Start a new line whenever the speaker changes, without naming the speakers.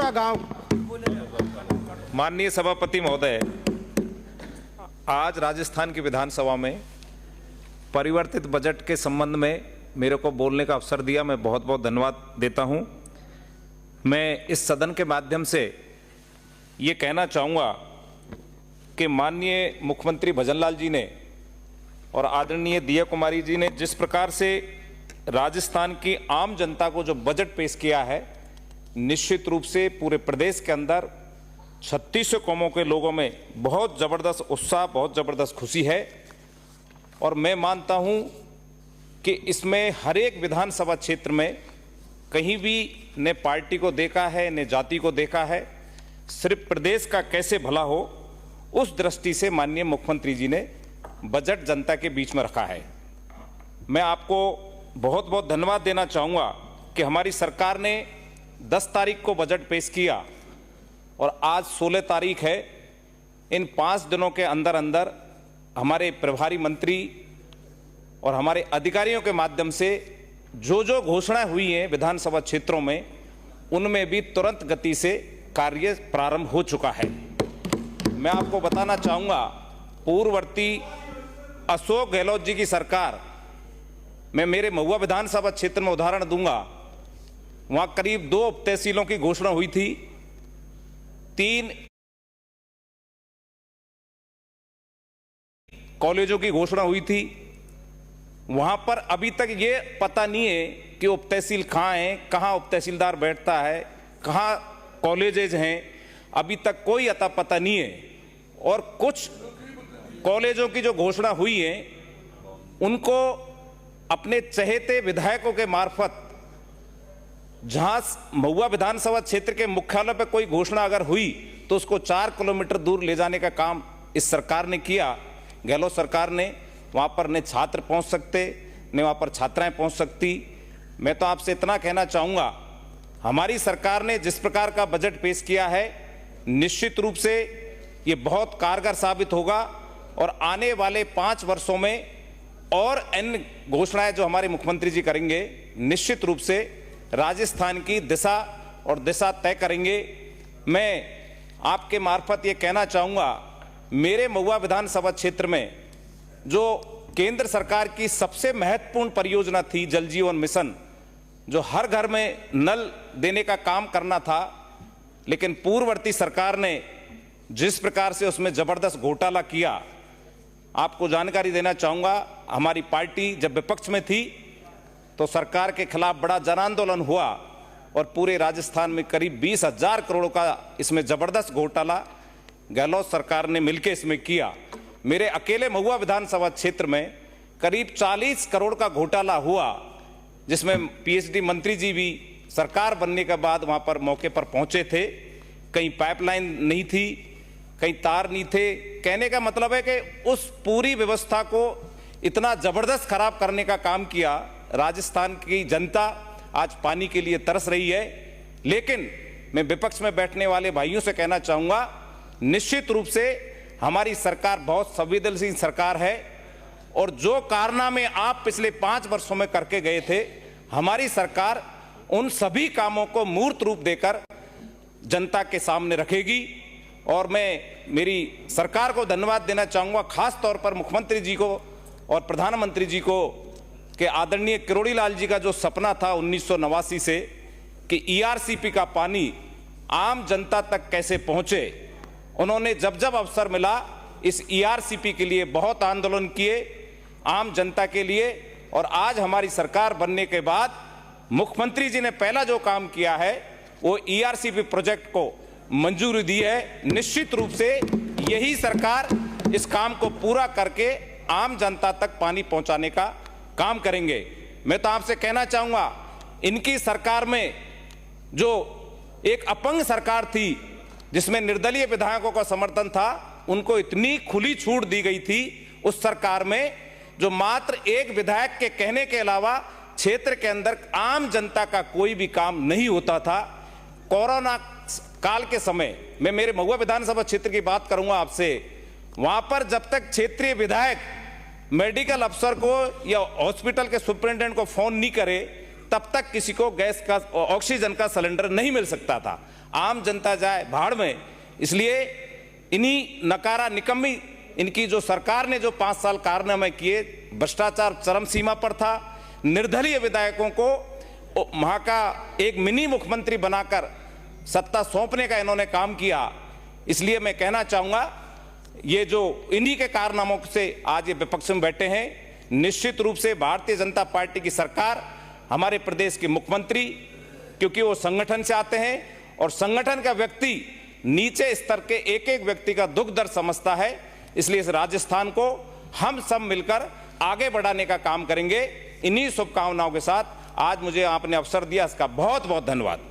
का गांव।
माननीय सभापति महोदय, आज राजस्थान की विधानसभा में परिवर्तित बजट के संबंध में मेरे को बोलने का अवसर दिया, मैं बहुत बहुत धन्यवाद देता हूं। मैं इस सदन के माध्यम से ये कहना चाहूँगा कि माननीय मुख्यमंत्री भजनलाल जी ने और आदरणीय दिया कुमारी जी ने जिस प्रकार से राजस्थान की आम जनता को जो बजट पेश किया है, निश्चित रूप से पूरे प्रदेश के अंदर 36 कौमों के लोगों में बहुत ज़बरदस्त उत्साह, बहुत ज़बरदस्त खुशी है। और मैं मानता हूं कि इसमें हर एक विधानसभा क्षेत्र में कहीं भी न पार्टी को देखा है न जाति को देखा है, सिर्फ प्रदेश का कैसे भला हो, उस दृष्टि से माननीय मुख्यमंत्री जी ने बजट जनता के बीच में रखा है। मैं आपको बहुत बहुत धन्यवाद देना चाहूँगा कि हमारी सरकार ने 10 तारीख को बजट पेश किया और आज 16 तारीख है। इन 5 दिनों के अंदर अंदर हमारे प्रभारी मंत्री और हमारे अधिकारियों के माध्यम से जो जो घोषणाएं हुई हैं विधानसभा क्षेत्रों में, उनमें भी तुरंत गति से कार्य प्रारंभ हो चुका है। मैं आपको बताना चाहूँगा, पूर्ववर्ती अशोक गहलोत जी की सरकार, मैं मेरे महुआ विधानसभा क्षेत्र में उदाहरण दूंगा, वहां करीब 2 उप तहसीलों की घोषणा हुई थी, 3 कॉलेजों की घोषणा हुई थी। वहां पर अभी तक ये पता नहीं है कि उप तहसील कहाँ है, कहाँ उप तहसीलदार बैठता है, कहाँ कॉलेजेज हैं, अभी तक कोई अता पता नहीं है। और कुछ कॉलेजों की जो घोषणा हुई है, उनको अपने चहेते विधायकों के मार्फत, जहां महुआ विधानसभा क्षेत्र के मुख्यालय पर कोई घोषणा अगर हुई तो उसको 4 किलोमीटर दूर ले जाने का काम इस सरकार ने किया, गहलोत सरकार ने। वहां पर न छात्र पहुंच सकते, न वहां पर छात्राएं पहुंच सकती। मैं तो आपसे इतना कहना चाहूंगा, हमारी सरकार ने जिस प्रकार का बजट पेश किया है, निश्चित रूप से ये बहुत कारगर साबित होगा और आने वाले 5 वर्षों में और अन्य घोषणाएं जो हमारे मुख्यमंत्री जी करेंगे, निश्चित रूप से राजस्थान की दिशा और दिशा तय करेंगे। मैं आपके मार्फत ये कहना चाहूँगा, मेरे महुआ विधानसभा क्षेत्र में जो केंद्र सरकार की सबसे महत्वपूर्ण परियोजना थी जल जीवन मिशन, जो हर घर में नल देने का काम करना था, लेकिन पूर्ववर्ती सरकार ने जिस प्रकार से उसमें जबरदस्त घोटाला किया, आपको जानकारी देना चाहूँगा, हमारी पार्टी जब विपक्ष में थी तो सरकार के खिलाफ बड़ा जन आंदोलन हुआ और पूरे राजस्थान में करीब 20,000 करोड़ का इसमें जबरदस्त घोटाला गहलोत सरकार ने मिलकर इसमें किया। मेरे अकेले महुआ विधानसभा क्षेत्र में करीब 40 करोड़ का घोटाला हुआ, जिसमें पीएचडी मंत्री जी भी सरकार बनने के बाद वहां पर मौके पर पहुंचे थे। कहीं पाइपलाइन नहीं थी, कहीं तार नहीं थे। कहने का मतलब है कि उस पूरी व्यवस्था को इतना जबरदस्त खराब करने का काम किया। राजस्थान की जनता आज पानी के लिए तरस रही है। लेकिन मैं विपक्ष में बैठने वाले भाइयों से कहना चाहूंगा, निश्चित रूप से हमारी सरकार बहुत संवेदनशील सरकार है और जो कारनामे आप पिछले 5 वर्षों में करके गए थे, हमारी सरकार उन सभी कामों को मूर्त रूप देकर जनता के सामने रखेगी। और मैं मेरी सरकार को धन्यवाद देना चाहूँगा, खास तौर पर मुख्यमंत्री जी को और प्रधानमंत्री जी को, कि आदरणीय किरोड़ी लाल जी का जो सपना था 1989 से कि ईआरसीपी का पानी आम जनता तक कैसे पहुँचे, उन्होंने जब जब अवसर मिला इस ईआरसीपी के लिए बहुत आंदोलन किए आम जनता के लिए। और आज हमारी सरकार बनने के बाद मुख्यमंत्री जी ने पहला जो काम किया है वो ईआरसीपी प्रोजेक्ट को मंजूरी दी है। निश्चित रूप से यही सरकार इस काम को पूरा करके आम जनता तक पानी पहुंचाने का काम करेंगे। मैं तो आपसे कहना चाहूंगा, इनकी सरकार में जो एक अपंग सरकार थी जिसमें निर्दलीय विधायकों का समर्थन था, उनको इतनी खुली छूट दी गई थी उस सरकार में, जो मात्र एक विधायक के कहने के अलावा क्षेत्र के अंदर आम जनता का कोई भी काम नहीं होता था। कोरोना काल के समय मैं मेरे महुआ विधानसभा क्षेत्र की बात करूंगा आपसे, वहां पर जब तक क्षेत्रीय विधायक मेडिकल अफसर को या हॉस्पिटल के सुपरिटेंडेंट को फोन नहीं करे, तब तक किसी को गैस का, ऑक्सीजन का सिलेंडर नहीं मिल सकता था। आम जनता जाए भाड़ में। इसलिए इन्हीं नकारा निकम्मी इनकी जो सरकार ने जो 5 साल कारनामे किए, भ्रष्टाचार चरम सीमा पर था, निर्दलीय विधायकों को वहां का एक मिनी मुख्यमंत्री बनाकर सत्ता सौंपने का इन्होंने काम किया। इसलिए मैं कहना चाहूंगा, ये जो इन्हीं के कारनामों से आज ये विपक्ष में बैठे हैं, निश्चित रूप से भारतीय जनता पार्टी की सरकार, हमारे प्रदेश के मुख्यमंत्री, क्योंकि वो संगठन से आते हैं और संगठन का व्यक्ति नीचे स्तर के एक एक व्यक्ति का दुख दर्द समझता है, इसलिए इस राजस्थान को हम सब मिलकर आगे बढ़ाने का काम करेंगे। इन्हीं शुभकामनाओं के साथ आज मुझे आपने अवसर दिया, इसका बहुत बहुत धन्यवाद।